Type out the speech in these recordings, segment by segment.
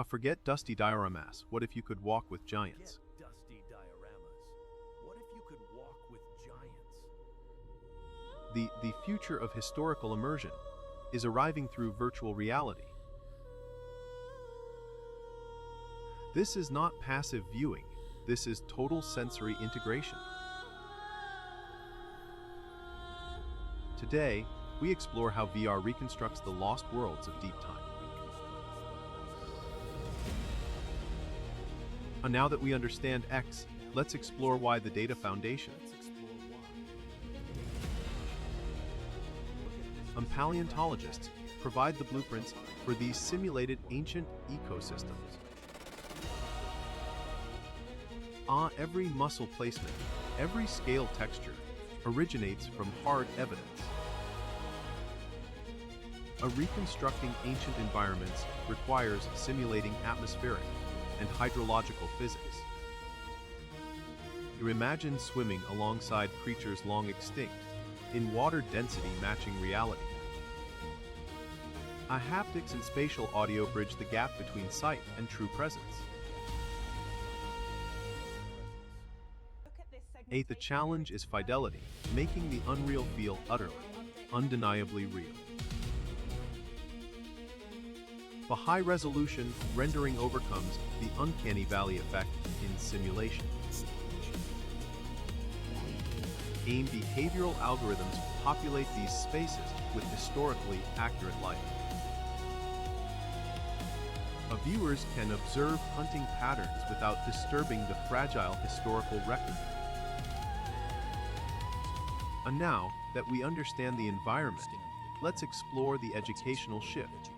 Forget dusty dioramas. What if you could walk with giants? Dusty dioramas. What if you could walk with giants? The future of historical immersion is arriving through virtual reality. This is not passive viewing. This is total sensory integration. Today, we explore how VR reconstructs the lost worlds of deep time. And now that we understand X, let's explore why the data foundation. Paleontologists provide the blueprints for these simulated ancient ecosystems. Every muscle placement, every scale texture originates from hard evidence. Reconstructing ancient environments requires simulating atmospheric and hydrological physics. You imagine swimming alongside creatures long extinct, in water density matching reality. Haptics and spatial audio bridge the gap between sight and true presence. The challenge is fidelity, making the unreal feel utterly, undeniably real. The high-resolution rendering overcomes the uncanny valley effect in simulation. Behavioral algorithms populate these spaces with historically accurate light. Viewers can observe hunting patterns without disturbing the fragile historical record. And now that we understand the environment, let's explore the educational shift.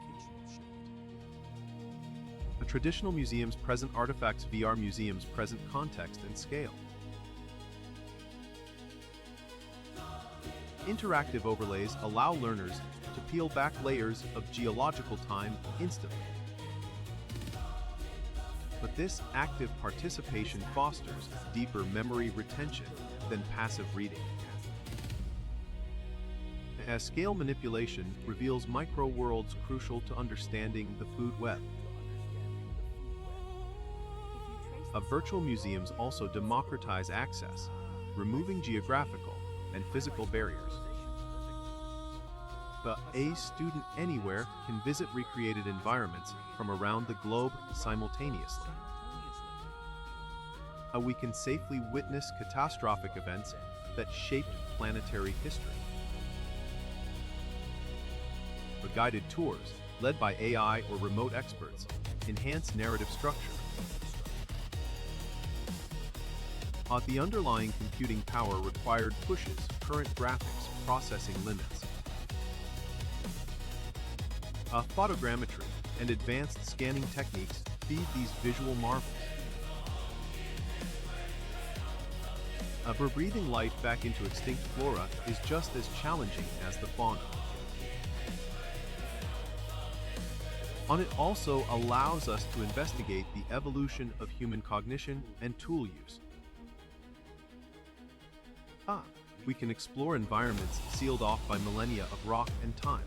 Traditional museums present artifacts, VR museums present context and scale. Interactive overlays allow learners to peel back layers of geological time instantly. But this active participation fosters deeper memory retention than passive reading. As scale manipulation reveals micro-worlds crucial to understanding the food web. Virtual museums also democratize access, removing geographical and physical barriers. A student anywhere can visit recreated environments from around the globe simultaneously. We can safely witness catastrophic events that shaped planetary history. Guided tours, led by AI or remote experts, enhance narrative structure. The underlying computing power required pushes current graphics processing limits. Photogrammetry and advanced scanning techniques feed these visual marvels. Breathing light back into extinct flora is just as challenging as the fauna. It also allows us to investigate the evolution of human cognition and tool use. We can explore environments sealed off by millennia of rock and time.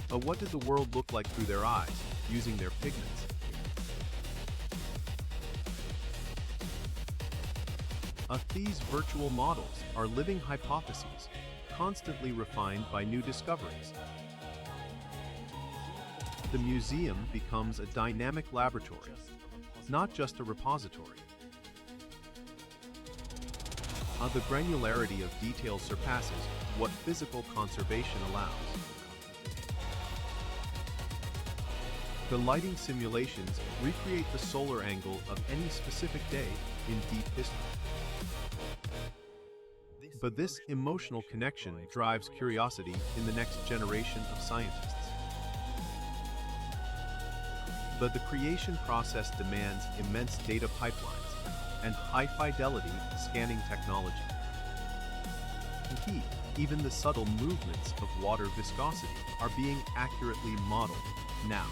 What did the world look like through their eyes, using their pigments? These virtual models are living hypotheses, constantly refined by new discoveries. The museum becomes a dynamic laboratory, not just a repository. The granularity of detail surpasses what physical conservation allows. The lighting simulations recreate the solar angle of any specific day in deep history. But this emotional connection drives curiosity in the next generation of scientists. But the creation process demands immense data pipelines and high-fidelity scanning technology. Even the subtle movements of water viscosity are being accurately modeled now.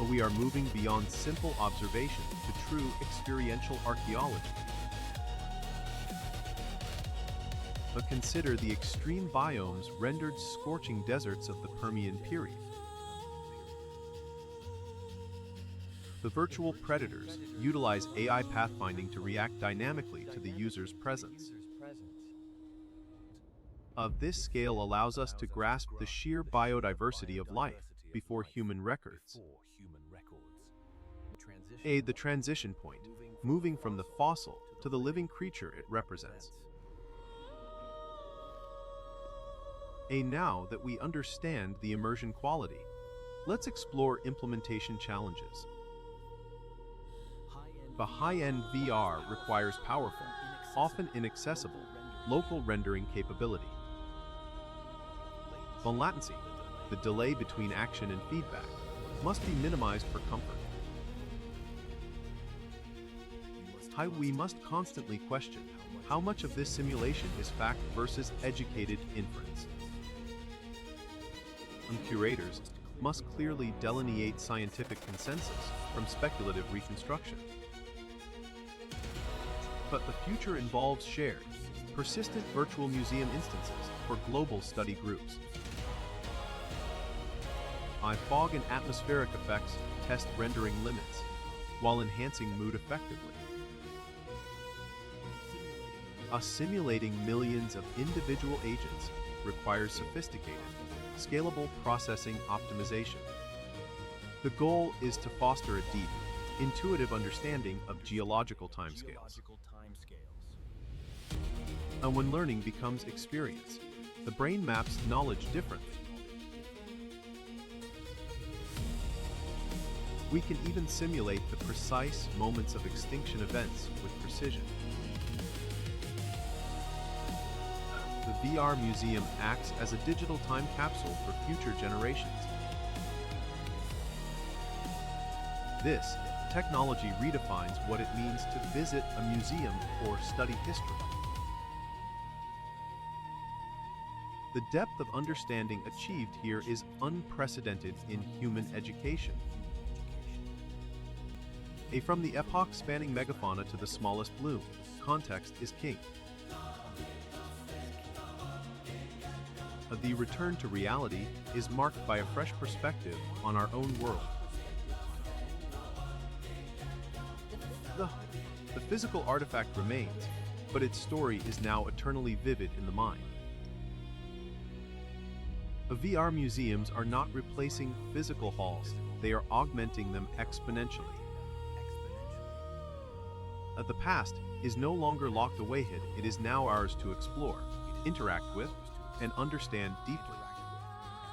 We are moving beyond simple observation to true experiential archaeology. but consider the extreme biomes rendered scorching deserts of the Permian period. The virtual predators utilize AI pathfinding to react dynamically to the user's presence. This scale allows us to grasp the sheer biodiversity of life before human records. The transition point, moving from the fossil to the living creature it represents. Now that we understand the immersion quality, let's explore implementation challenges. The high-end VR requires powerful, often inaccessible, local rendering capability. The latency, the delay between action and feedback, must be minimized for comfort. We must constantly question how much of this simulation is fact versus educated inference. Curators must clearly delineate scientific consensus from speculative reconstruction. But the future involves shared, persistent virtual museum instances for global study groups. Fog and atmospheric effects test rendering limits, while enhancing mood effectively. Simulating millions of individual agents requires sophisticated, scalable processing optimization. The goal is to foster a deep, intuitive understanding of geological timescales. When learning becomes experience, the brain maps knowledge differently. We can even simulate the precise moments of extinction events with precision. The VR museum acts as a digital time capsule for future generations. This technology redefines what it means to visit a museum or study history. The depth of understanding achieved here is unprecedented in human education. From the epoch-spanning megafauna to the smallest bloom, context is king. The return to reality is marked by a fresh perspective on our own world. The physical artifact remains, but its story is now eternally vivid in the mind. VR museums are not replacing physical halls, they are augmenting them exponentially. The past is no longer locked away hidden, it is now ours to explore, interact with, and understand deeply.